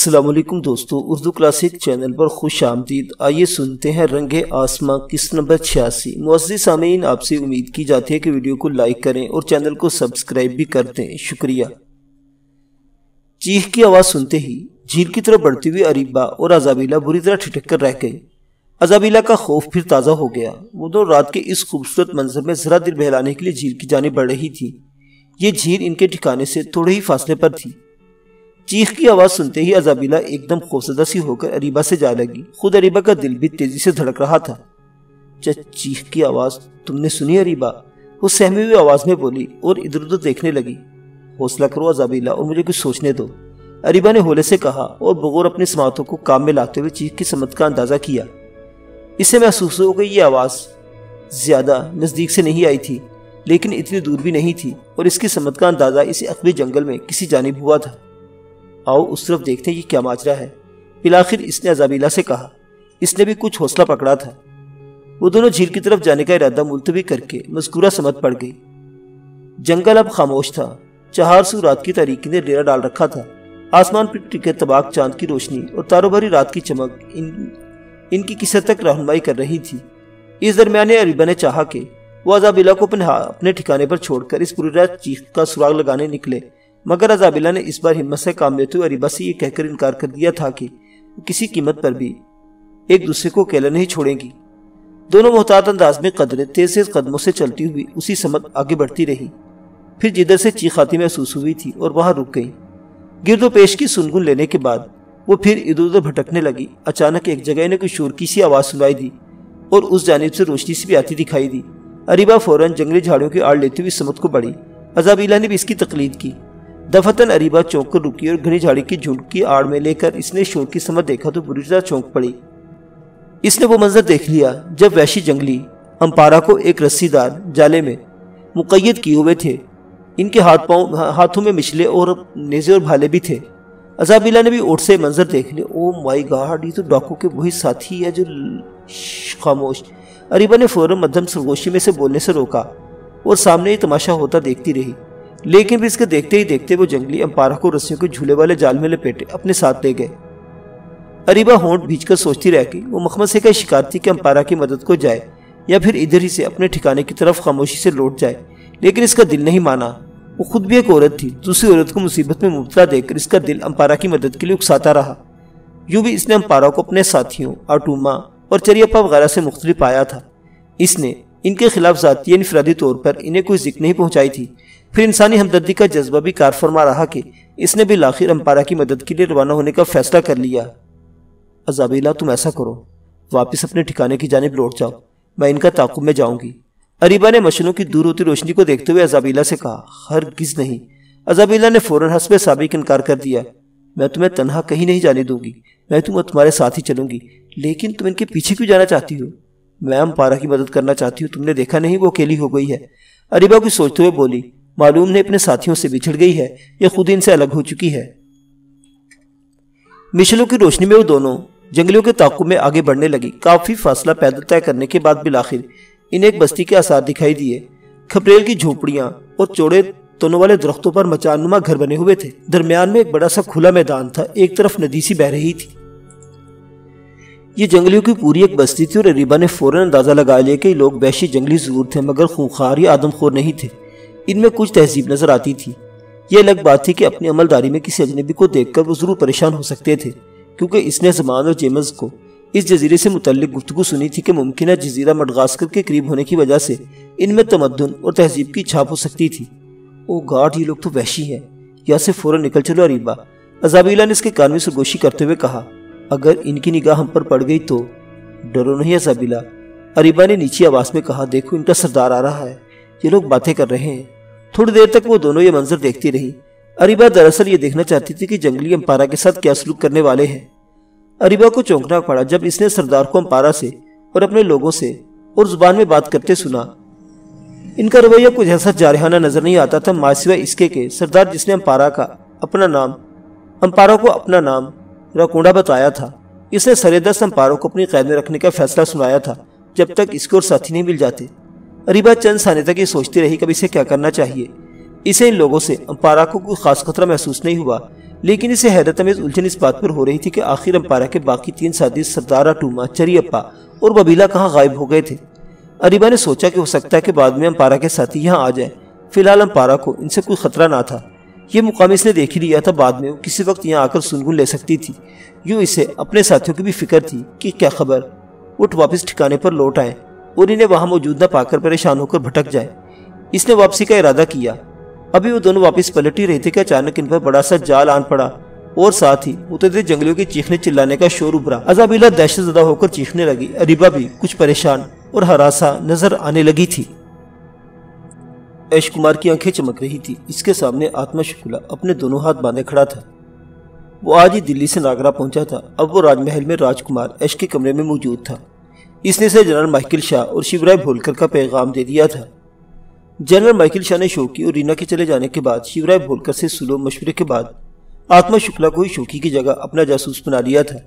السلام علیکم دوستو، اردو کلاسک چینل پر خوش آمدید۔ آئیے سنتے ہیں رنگ آسماں قسط نمبر 86۔ معزز سامعین، آپ سے امید کی جاتی ہے کہ ویڈیو کو لائک کریں اور چینل کو سبسکرائب بھی کر دیں، شکریہ۔ چیخ کی آواز سنتے ہی جھیل کی طرف بڑھتی ہوئی اریبہ اور ازابیلا بری طرح ٹھٹک کر رہ گئی۔ ازابیلا کا خوف پھر تازہ ہو گیا۔ وہ دونوں رات کے اس خوبصورت منظر میں ذرا دل بہلانے کے لیے جھیل کی جانب بڑھ رہی تھی۔ یہ جھیل ان کے ٹھکانے سے تھوڑے ہی فاصلے پر تھی۔ چیخ کی آواز سنتے ہی ازابیلا ایک دم خوفزدہ سی ہو کر اریبہ سے جا لگی۔ خود اریبہ کا دل بھی تیزی سے دھڑک رہا تھا۔ چیخ کی آواز تم نے سنی اریبہ؟ وہ سہمی ہوئی آواز میں بولی اور ادھر ادھر دیکھنے لگی۔ حوصلہ کرو ازابیلا اور مجھے کچھ سوچنے دو، اریبہ نے ہولے سے کہا اور بغور اپنی سماعتوں کو کام میں لاتے ہوئے چیخ کی سمت کا اندازہ کیا۔ اسے محسوس ہو گئی یہ آواز زیادہ نزدیک سے نہیں آئی تھی، لیکن اتنی دور بھی نہیں تھی، اور اس کی سمت کا اندازہ اسی عقبی جنگل میں کسی جانب ہوا تھا۔ آؤ اس طرف دیکھتے ہیں یہ کیا ماجرا ہے، بالآخر اس نے ازابیلا سے کہا۔ اس نے بھی کچھ حوصلہ پکڑا تھا۔ وہ دونوں جھیل کی طرف جانے کا ارادہ ملتوی کر کے مذکورہ سمت پڑ گئی۔ جنگل اب خاموش تھا۔ چہار سو رات کی تاریکی نے ڈیرا ڈال رکھا تھا۔ آسمان پر ٹکے تباک چاند کی روشنی اور تاروں بھری رات کی چمک ان کی کسی حد تک رہنمائی کر رہی تھی۔ اس درمیان اریبہ نے چاہا کہ وہ ازابیلا کو اپنے ٹھکانے پر چھوڑ کر اس پوری رات چیخ کا سراغ لگانے نکلے، مگر ازابیلا نے اس بار ہمت سے کام لیتے ہوئے اریبہ سے یہ کہہ کر انکار کر دیا تھا کہ وہ کسی قیمت پر بھی ایک دوسرے کو اکیلا نہیں چھوڑیں گی۔ دونوں محتاط انداز میں قدرے تیز تیز قدموں سے چلتی ہوئی اسی سمت آگے بڑھتی رہی۔ پھر جدھر سے چیخ آتی محسوس ہوئی تھی اور وہاں رک گئی۔ گرد و پیش کی سنگن لینے کے بعد وہ پھر ادھر ادھر بھٹکنے لگی۔ اچانک ایک جگہ انہیں کوئی شور کی سی آواز سنائی دی اور اس جانب سے روشنی سی بھی آتی دکھائی دی۔ اریبہ فوراً جنگلی جھاڑیوں کی آڑ لیتی ہوئی سمت کو بڑھی۔ ازابیلا نے بھی اس کی تقلید کی۔ دفتن اریبہ چونک کر رکی اور گھنی جھاڑی کی جھنڈ کی آڑ میں لے کر اس نے شور کی سمت دیکھا تو بری طرح چونک پڑی۔ اس نے وہ منظر دیکھ لیا جب وحشی جنگلی امپارا کو ایک رسی دار جالے میں مقید کیے ہوئے تھے۔ ان کے ہاتھوں میں مچلے اور نیزے اور بھالے بھی تھے۔ ازابیلا نے بھی اوٹ سے منظر دیکھ لیا۔ او مائی گاڈ، یہ تو ڈاکو کے وہی ساتھی ہے جو خاموش۔ اریبہ نے فوراً مدھم سرگوشی میں سے بولنے سے روکا اور سامنے یہ تماشا ہوتا دیکھتی رہی، لیکن پھر اس کے دیکھتے ہی دیکھتے وہ جنگلی امپارا کو رسیوں کے جھولے والے جال میں لپیٹے اپنے ساتھ لے گئے۔ اریبہ ہونٹ بھیج کر سوچتی رہ گئی۔ وہ مخمصے کا شکار تھی کہ امپارا کی مدد کو جائے یا پھر ادھر ہی سے اپنے ٹھکانے کی طرف خاموشی سے لوٹ جائے، لیکن اس کا دل نہیں مانا۔ وہ خود بھی ایک عورت تھی، دوسری عورت کو مصیبت میں مبتلا دیکھ کر اس کا دل امپارا کی مدد کے لیے اکساتا رہا۔ یوں بھی اس نے امپارا کو اپنے ساتھیوں آٹوما اور چریپا وغیرہ سے مختلف پایا تھا۔ اس نے ان کے خلاف ذاتی یا انفرادی طور پر انہیں کوئی ذکر نہیں پہنچائی تھی۔ پھر انسانی ہمدردی کا جذبہ بھی کار فرما رہا کہ اس نے بالآخر امپارا کی مدد کے لیے روانہ ہونے کا فیصلہ کر لیا۔ ازابیلا، تم ایسا کرو، واپس اپنے ٹھکانے کی جانب لوٹ جاؤ، میں ان کا تعاقب میں جاؤں گی۔ اریبہ نے مشنوں کی دور ہوتی روشنی کو دیکھتے ہوئے ازابیلا سے کہا۔ ہرگز نہیں، ازابیلا نے فوراً حسب سابق انکار کر دیا۔ میں تمہیں تنہا کہیں نہیں جانے دوں گی، میں تمہارے ساتھ ہی چلوں گی، لیکن تم ان کے پیچھے کیوں جانا چاہتی ہو؟ میں امپارا کی مدد کرنا چاہتی ہوں، تم نے دیکھا نہیں وہ اکیلی ہو گئی ہے۔ اریبہ کچھ سوچتے ہوئے بولی، معلوم نے اپنے ساتھیوں سے بچھڑ گئی ہے یا خود ان سے الگ ہو چکی ہے۔ مشلوں کی روشنی میں وہ دونوں جنگلیوں کے تعاقب میں آگے بڑھنے لگی۔ کافی فاصلہ پیدل طے کرنے کے بعد بالآخر انہیں ایک بستی کے آثار دکھائی دیے۔ کھپریل کی جھونپڑیاں اور چوڑے تنوں والے درختوں پر مچان نما گھر بنے ہوئے تھے۔ درمیان میں ایک بڑا سا کھلا میدان تھا، ایک طرف ندی سی بہہ رہی تھی۔ یہ جنگلیوں کی پوری ایک بستی تھی اور اریبہ نے فوراً اندازہ لگا لیا کہ یہ لوگ وحشی جنگلی ضرور تھے مگر خونخوار یا آدم خور نہیں تھے۔ ان میں کچھ تہذیب نظر آتی تھی۔ یہ الگ بات تھی کہ اپنی عملداری میں کسی اجنبی کو دیکھ کر وہ ضرور پریشان ہو سکتے تھے، کیونکہ اس نے زمان اور جیمز کو اس جزیرے سے متعلق گفتگو سنی تھی کہ ممکنہ جزیرہ مڈغاسکر کے قریب ہونے کی وجہ سے ان میں تمدن اور تہذیب کی چھاپ ہو سکتی تھی۔ او گاڈ، یہ لوگ تو وحشی ہیں، یہاں سے فوراً نکل چلو اریبہ، ازابیلا نے اس کے کان میں سرگوشی کرتے ہوئے کہا۔ اگر ان کی نگاہ ہم پر پڑ گئی تو؟ ڈرو نہیں ازابیلا، اریبہ نے نیچی آواز میں کہا۔ دیکھو ان کا سردار آ رہا ہے، یہ لوگ باتیں کر رہے ہیں۔ تھوڑی دیر تک وہ دونوں یہ منظر دیکھتی رہی۔ اریبہ دراصل یہ دیکھنا چاہتی تھی کہ جنگلی امپارا کے ساتھ کیا سلوک کرنے والے ہیں۔ اریبہ کو چونکنا پڑا جب اس نے سردار کو امپارا سے اور اپنے لوگوں سے اور زبان میں بات کرتے سنا۔ ان کا رویہ کچھ ایسا جارحانہ نظر نہیں آتا تھا، ماسوائے اس کے سردار جس نے امپارا کو اپنا نام راکونڈا بتایا تھا، اس نے سرے دست امپارا کو اپنی قید میں رکھنے کا فیصلہ سنایا تھا جب تک اس کے اور ساتھی نہیں مل جاتے۔ اریبہ چند ثانیے تک یہ سوچتی رہی کہ اب اسے کیا کرنا چاہیے۔ اسے ان لوگوں سے امپارا کو کوئی خاص خطرہ محسوس نہیں ہوا، لیکن اسے حیرت امیز الجھن اس بات پر ہو رہی تھی کہ آخر امپارہ کے باقی 3 ساتھی سردار اٹوما، چری اپا اور ببیلا کہاں غائب ہو گئے تھے۔ اریبا نے سوچا کہ ہو سکتا ہے کہ بعد میں امپارہ کے ساتھی یہاں آ جائیں۔ فی الحال امپارہ کو ان سے کوئی خطرہ نہ تھا۔ یہ مقام اس نے دیکھ ہی لیا تھا، بعد میں وہ کسی وقت یہاں آ کر سنگن لے سکتی تھی۔ یوں اسے اپنے ساتھیوں کی بھی فکر تھی کہ کیا خبر اٹھ واپس ٹھکانے پر لوٹ آئیں اور انہیں وہاں موجود نہ پا کر پریشان ہو کر بھٹک جائیں۔ اس نے واپسی کا ارادہ کیا۔ ابھی وہ دونوں واپس پلٹ ہی رہے تھے کہ اچانک ان پر بڑا سا جال آن پڑا اور ساتھ ہی متعدد جنگلیوں کے چیخنے چلانے کا شور ابھرا۔ ازابیلا دہشت زدہ ہو کر چیخنے لگی۔ اریبا بھی کچھ پریشان اور ہراساں نظر آنے لگی تھی۔ ایش کمار کی آنکھیں چمک رہی تھی۔ اس کے سامنے آتما شکلا اپنے دونوں ہاتھ باندھے کھڑا تھا۔ وہ آج ہی دلی سے ناگرہ پہنچا تھا۔ اب وہ راج محل میں راج کمار ایش کے کمرے میں موجود تھا۔ اس نے اسے جنرل مائیکل شاہ اور شیورائے بھولکر کا پیغام دے دیا تھا۔ جنرل مائیکل شاہ نے شوکی اور رینا کے چلے جانے کے بعد شیورائے بھولکر سے سلو مشورے کے بعد آتما شکلا کو ہی شوکی کی جگہ اپنا جاسوس بنا لیا تھا۔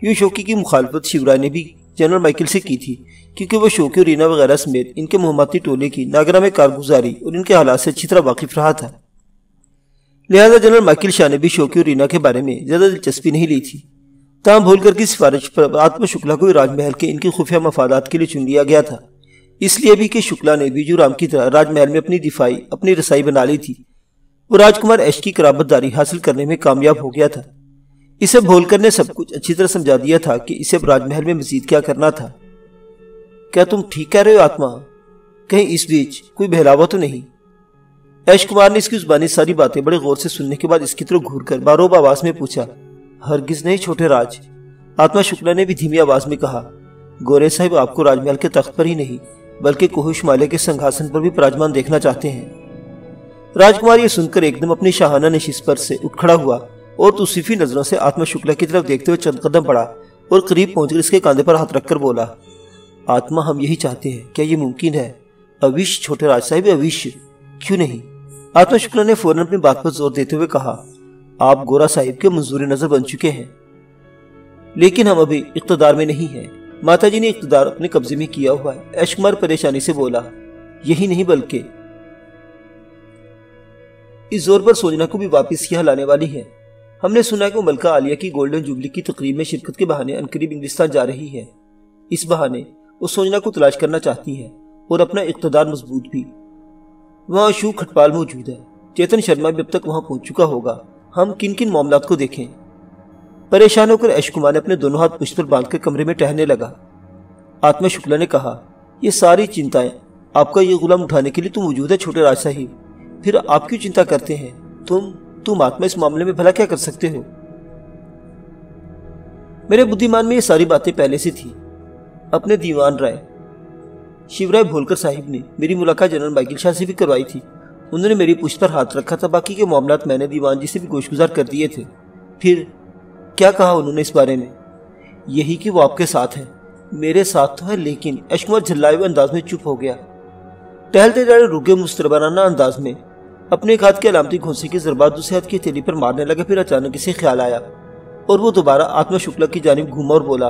یوں شوکی کی مخالفت شیورائے نے بھی جنرل مائیکل سے کی تھی، کیونکہ وہ شوکی اور رینا وغیرہ سمیت ان کے مہماتی ٹولے کی ناگرہ میں کارگزاری اور ان کے حالات سے اچھی طرح واقف رہا تھا۔ لہذا جنرل مائیکل شاہ نے بھی شوکی اور رینا کے بارے میں زیادہ دلچسپی نہیں لی تھی۔ تاہم بھولکر کی سفارش پر آتما شکلا کو راج محل کے ان کی خفیہ مفادات کے لیے چن لیا گیا تھا، اس لیے بھی کہ شکلا نے بیجو رام کی طرح راج محل میں اپنی رسائی بنا لی تھی۔ وہ راج کمار ایش کی قرابت داری حاصل کرنے میں کامیاب ہو گیا تھا۔ اسے بھولکر نے سب کچھ اچھی طرح سمجھا دیا تھا کہ اسے راج محل میں مزید کیا کرنا تھا۔ کیا تم ٹھیک کہہ رہے ہو آتما؟ کہیں اس بیچ کوئی بہلاوا تو نہیں؟ ایش کمار نے اس کی زبانی ساری باتیں بڑے غور سے سننے کے بعد اس کی طرف گھور کر باروب آواز میں پوچھا۔ ہرگز نہیں چھوٹے راج، آتما شکلا نے بھی دھیمی آواز میں کہا۔ گورے صاحب آپ کو راج محل کے تخت پر ہی نہیں بلکہ کوہ شمالے کے سنگھاسن پر بھی پراجمان دیکھنا چاہتے ہیں۔ راج کمار یہ سن کر ایک دم اپنی شاہانہ نشست پر سے اٹھ کھڑا ہوا اور توصیفی نظروں سے آتما شکلا کی طرف دیکھتے ہوئے چند قدم بڑھا اور قریب پہنچ کر اس کے کاندھے پر ہاتھ رکھ کر بولا، آتما ہم یہی چاہتے ہیں، کیا یہ ممکن ہے؟ اوش چھوٹے راج صاحب، اوش، کیوں نہیں؟ آتما شکلا نے فوراً اپنی بات پر زور دیتے ہوئے کہا، آپ گورا صاحب کے منظور نظر بن چکے ہیں، لیکن ہم ابھی اقتدار میں نہیں ہیں۔ ماتا جی نے اقتدار اپنے قبضے میں کیا ہوا ہے۔ ایش کمار پریشانی سے بولا، یہی نہیں بلکہ اس زور پر سوجنا کو بھی واپس یہاں لانے والی ہے۔ ہم نے سنا کہ وہ ملکہ عالیہ کی گولڈن جوبلی کی تقریب میں شرکت کے بہانے عنقریب انگلستان جا رہی ہے۔ اس بہانے وہ سوجنا کو تلاش کرنا چاہتی ہے اور اپنا اقتدار مضبوط بھی۔ وہاں اشوک کھٹپال موجود ہے، چیتن شرما بھی اب تک وہاں پہنچ چکا ہوگا۔ ہم کن کن معاملات کو دیکھیں؟ پریشان ہو کر ایش کمار نے اپنے دونوں ہاتھ پشت پر باندھ کر کمرے میں ٹہلنے لگا۔ آتما شکلا نے کہا، یہ ساری چنتائیں آپ کا یہ غلام اٹھانے کے لیے تو موجود ہے چھوٹے راج صاحب، پھر آپ کیوں چنتا کرتے ہیں؟ تم آتما اس معاملے میں بھلا کیا کر سکتے ہو؟ میرے بدھیمان میں یہ ساری باتیں پہلے سے تھی۔ اپنے دیوان رائے شیورائے بھولکر صاحب نے میری ملاقات جنرل مائیکل شاہ سے بھی کروائی تھی۔ انہوں نے میری پشت پر ہاتھ رکھا تھا، باقی کے معاملات میں نے دیوان جی سے بھی گوش گزار کر دیے تھے۔ پھر کیا کہا انہوں نے اس بارے میں؟ یہی کہ وہ آپ کے ساتھ ہیں۔ میرے ساتھ تو ہے، لیکن ایش کمار جھلائے ہوئے انداز میں چپ ہو گیا۔ ٹہلتے ٹہلتے رکے مستربانہ انداز میں اپنے ایک ہاتھ کے علامتی گھونسے کی ضربات دوسرے ہاتھ کی ہتھیلی پر مارنے لگا۔ پھر اچانک اسے خیال آیا اور وہ دوبارہ آتما شکلا کی جانب گھوما اور بولا،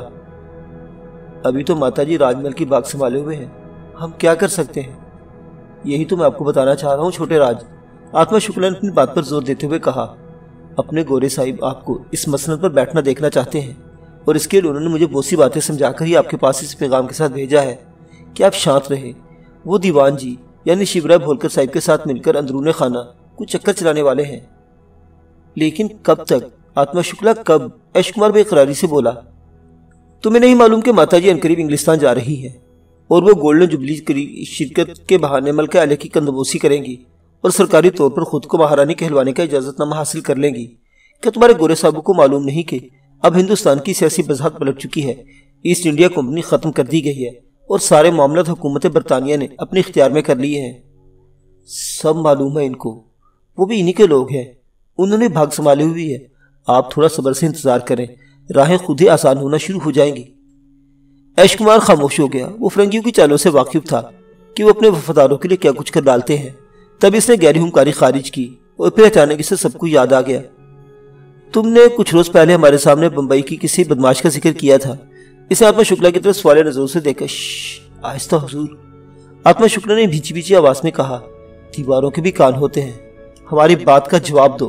ابھی تو ماتا جی راج محل کی باغ سنبھالے ہوئے ہیں، ہم کیا کر سکتے ہیں؟ یہی تو میں آپ کو بتانا چاہ رہا ہوں چھوٹے راج، آتما شکلا نے اپنی بات پر زور دیتے ہوئے کہا۔ اپنے گورے صاحب آپ کو اس مسند پر بیٹھنا دیکھنا چاہتے ہیں اور اس کے لیے انہوں نے مجھے بہت سی باتیں سمجھا کر ہی آپ کے پاس اس پیغام کے ساتھ بھیجا ہے کہ آپ شانت رہے۔ وہ دیوان جی یعنی شیورائے بھولکر صاحب کے ساتھ مل کر اندرون خانہ کچھ چکر چلانے والے ہیں۔ لیکن کب تک؟ آتما شکلا کب؟ ایش کمار بے اقراری سے بولا۔ تمہیں نہیں معلوم کہ ماتا جی عنقریب انگلستان جا رہی ہے اور وہ گولڈن جوبلی شرکت کے بہانے ملکہ عالیہ کی کندبوسی کریں گی اور سرکاری طور پر خود کو مہارانی کہلوانے کا اجازت نامہ حاصل کر لیں گی۔ کیا تمہارے گورے صاحب کو معلوم نہیں کہ اب ہندوستان کی سیاسی وضاحت پلٹ چکی ہے، ایسٹ انڈیا کمپنی ختم کر دی گئی ہے اور سارے معاملات حکومت برطانیہ نے اپنے اختیار میں کر لیے ہیں؟ سب معلوم ہے ان کو، وہ بھی انہی کے لوگ ہیں، انہوں نے بھاگ سنبھالی ہوئی ہے۔ آپ تھوڑا صبر سے انتظار کریں، راہیں خود ہی آسان ہونا شروع ہو جائیں گی۔ ایش کمار خاموش ہو گیا۔ وہ فرنگیوں کی چالوں سے واقف تھا کہ وہ اپنے وفاداروں کے لیے کیا کچھ کر ڈالتے ہیں۔ تب اس نے گہری ہمکاری خارج کی اور پھر اچانک اسے سب کو یاد آ گیا۔ تم نے کچھ روز پہلے ہمارے سامنے بمبئی کی کسی بدماش کا ذکر کیا تھا۔ اسے آتما شکلا کی طرف سوالے نظروں سے دیکھا۔ آہستہ حضور، آتما شکلا نے بھیچی بھیچی آواز میں کہا، دیواروں کے بھی کان ہوتے ہیں، ہماری بات کا جواب دو۔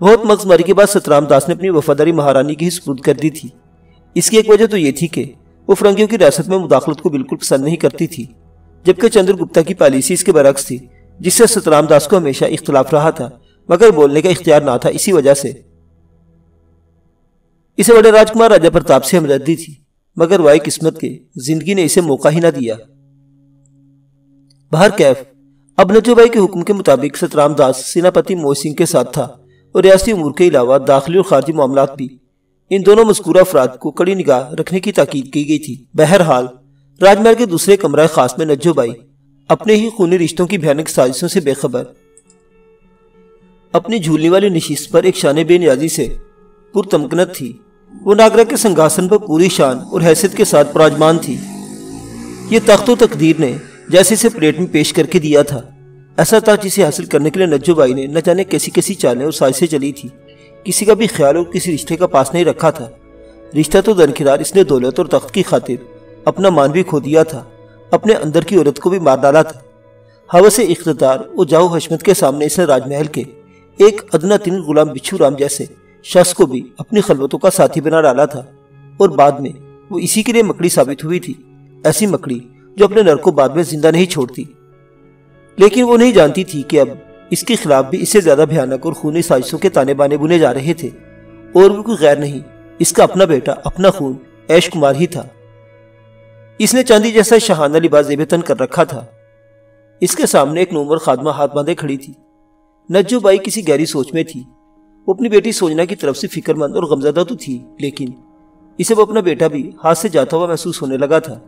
بہت مغز ماری کے بعد سترام داس نے اپنی وفاداری مہارانی کی سپرد کر دی تھی۔ اس کی ایک وجہ تو یہ تھی کہ وہ فرنگیوں کی ریاست میں مداخلت کو بالکل پسند نہیں کرتی تھی، جبکہ چندر گپتا کی پالیسی اس کے برعکس تھی، جس سے سترام داس کو ہمیشہ اختلاف رہا تھا مگر بولنے کا اختیار نہ تھا۔ اسی وجہ سے اسے بڑے راجکمار راجہ پرتاپ سے ہمدردی تھی، مگر وائی قسمت کے زندگی نے اسے موقع ہی نہ دیا۔ بہرکیف اب نجو بائی کے حکم کے مطابق سترام داس سیناپتی موہت سنگھ کے ساتھ تھا اور ریاستی امور کے علاوہ داخلی اور خارجی معاملات بھی ان دونوں مذکورہ افراد کو کڑی نگاہ رکھنے کی تاکید کی گئی تھی۔ بہرحال راج محل کے دوسرے کمرہ خاص میں نجو بائی اپنے ہی خونی رشتوں کی بھیانک سازشوں سے بے خبر اپنی جھولنے والی نشست پر ایک شان بے نیازی سے پرتمکنت تھی۔ وہ ناگرہ کے سنگھاسن پر پوری شان اور حیثیت کے ساتھ پراجمان تھی۔ یہ تخت و تقدیر نے جیسے اسے پلیٹ میں پیش کر کے دیا تھا، ایسا تھا جسے حاصل کرنے کے لیے نجو بائی نے نہ جانے کیسی کیسی چالیں اور سازشیں چلی تھی۔ کسی کا بھی خیال اور کسی رشتے کا پاس نہیں رکھا تھا۔ رشتہ تو درکنار، اس نے دولت اور تخت کی خاطر اپنا مان بھی کھو دیا تھا، اپنے اندر کی عورت کو بھی مار ڈالا تھا۔ ہوس اقتدار اور جاؤ حشمت کے سامنے اس نے راج محل کے ایک ادنا تن غلام بچھو رام جیسے شخص کو بھی اپنی خلوتوں کا ساتھی بنا ڈالا تھا، اور بعد میں وہ اسی کے لیے مکڑی ثابت ہوئی تھی، ایسی مکڑی جو اپنے نر کو بعد میں زندہ نہیں چھوڑتی۔ لیکن وہ نہیں جانتی تھی کہ اب اس کے خلاف بھی اس سے زیادہ بھیانک اور خونی سازشوں کے تانے بانے بنے جا رہے تھے، اور وہ کوئی غیر نہیں، اس کا اپنا بیٹا، اپنا خون عیش کمار ہی تھا۔ اس نے چاندی جیسا شاہانہ لباس زیب تن کر رکھا تھا۔ اس کے سامنے ایک نومر خادمہ ہاتھ باندھے کھڑی تھی۔ نجو بائی کسی گہری سوچ میں تھی۔ وہ اپنی بیٹی سوجنا کی طرف سے فکر مند اور غمزدہ تو تھی، لیکن اسے وہ اپنا بیٹا بھی ہاتھ سے جاتا ہوا محسوس ہونے لگا تھا۔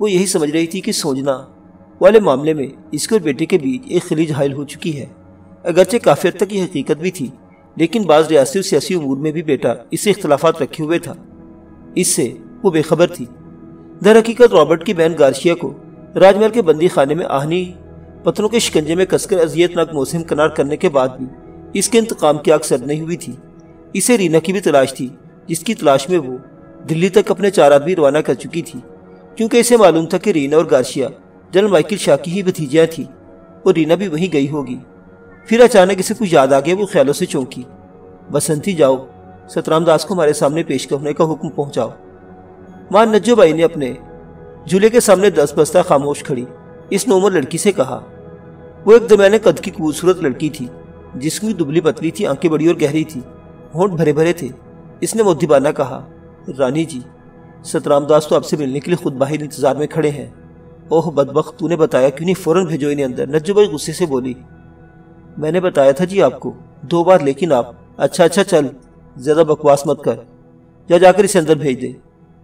وہ یہی سمجھ رہی تھی کہ سوجنا والے معاملے میں اس کے اور بیٹے کے بیچ ایک خلیج حائل ہو چکی ہے۔ اگرچہ کافی حد تک یہ حقیقت بھی تھی، لیکن بعض ریاستی اور سیاسی امور میں بھی بیٹا اس سے اختلافات رکھے ہوئے تھا، اس سے وہ بے خبر تھی۔ در حقیقت رابرٹ کی بہن گارشیا کو راج محل کے بندی خانے میں آہنی پتھروں کے شکنجے میں کس کر اذیت ناک موسم کنار کرنے کے بعد بھی اس کے انتقام کی آگ سرد نہیں ہوئی تھی۔ اسے رینا کی بھی تلاش تھی، جس کی تلاش میں وہ دلی تک اپنے 4 آدمی روانہ کر چکی تھی، کیونکہ اسے معلوم تھا کہ رینا اور گارشیا جنرل مائیکل شاہ کی ہی بھتیجیاں تھیں، اور رینا بھی وہیں گئی ہوگی۔ پھر اچانک اسے کچھ یاد آ گیا، وہ خیالوں سے چونکی۔ بسنتی جاؤ، سترام داس کو ہمارے سامنے پیش کرنے کا حکم پہنچاؤ۔ ماں نجو بائی نے اپنے جھولے کے سامنے دست بستہ خاموش کھڑی اس نومر لڑکی سے کہا۔ وہ ایک درمیانے قد کی خوبصورت لڑکی تھی، جس کی دبلی پتلی تھی، آنکھیں بڑی اور گہری تھی، ہونٹ بھرے بھرے تھے۔ اس نے مؤدبانہ کہا، رانی جی، سترام داس تو آپ سے ملنے کے لیے خود باہر انتظار میں کھڑے ہیں۔ اوہ بدبخت، تو نے بتایا کیوں نہیں؟ فوراً بھیجو انہیں اندر۔ نجو بائی غصے سے بولی۔ میں نے بتایا تھا جی آپ کو 2 بار، لیکن آپ… اچھا چل، زیادہ بکواس مت کر، جا کر اسے اندر بھیج دے۔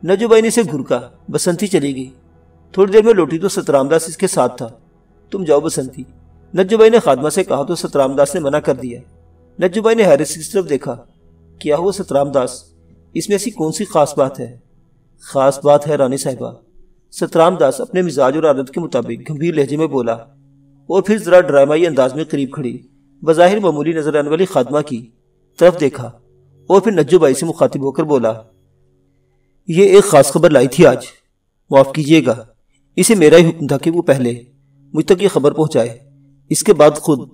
نجو بائی نے اسے گھرکا۔ بسنتی چلی گئی۔ تھوڑی دیر میں لوٹی تو سترام داس اس کے ساتھ تھا۔ تم جاؤ بسنتی، نجو بائی نے خادمہ سے کہا تو سترام داس نے منع کر دیا۔ نجو بائی نے حیرت سے اس طرف دیکھا۔ کیا ہوا سترام داس؟ اس میں ایسی کون سی خاص بات ہے؟ خاص بات ہے رانی صاحبہ، سترام داس اپنے مزاج اور عادت کے مطابق گمبھیر لہجے میں بولا، اور پھر ذرا ڈرامائی انداز میں قریب کھڑی بظاہر معمولی نظر آنے والی خادمہ کی طرف دیکھا، اور پھر نجو بائی سے مخاطب ہو کر بولا، یہ ایک خاص خبر لائی تھی آج، معاف کیجیے گا، اسے میرا ہی حکم تھا کہ وہ پہلے مجھ تک یہ خبر پہنچائے، اس کے بعد خود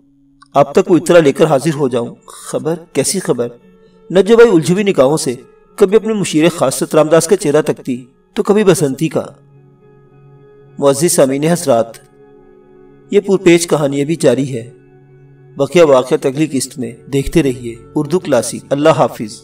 آپ تک وہ اطلاع لے کر حاضر ہو جاؤں۔ خبر؟ کیسی خبر؟ نجو بائی الجھی ہوئی نگاہوں سے کبھی اپنے مشیر خاص سترام داس کا چہرہ تکتی تو کبھی بسنتی کا۔ معزز سامعین حضرات، یہ پرپیچ کہانی بھی جاری ہے، بقیہ واقعات اگلی قسط میں دیکھتے رہیے۔ اردو کلاسک۔ اللہ حافظ۔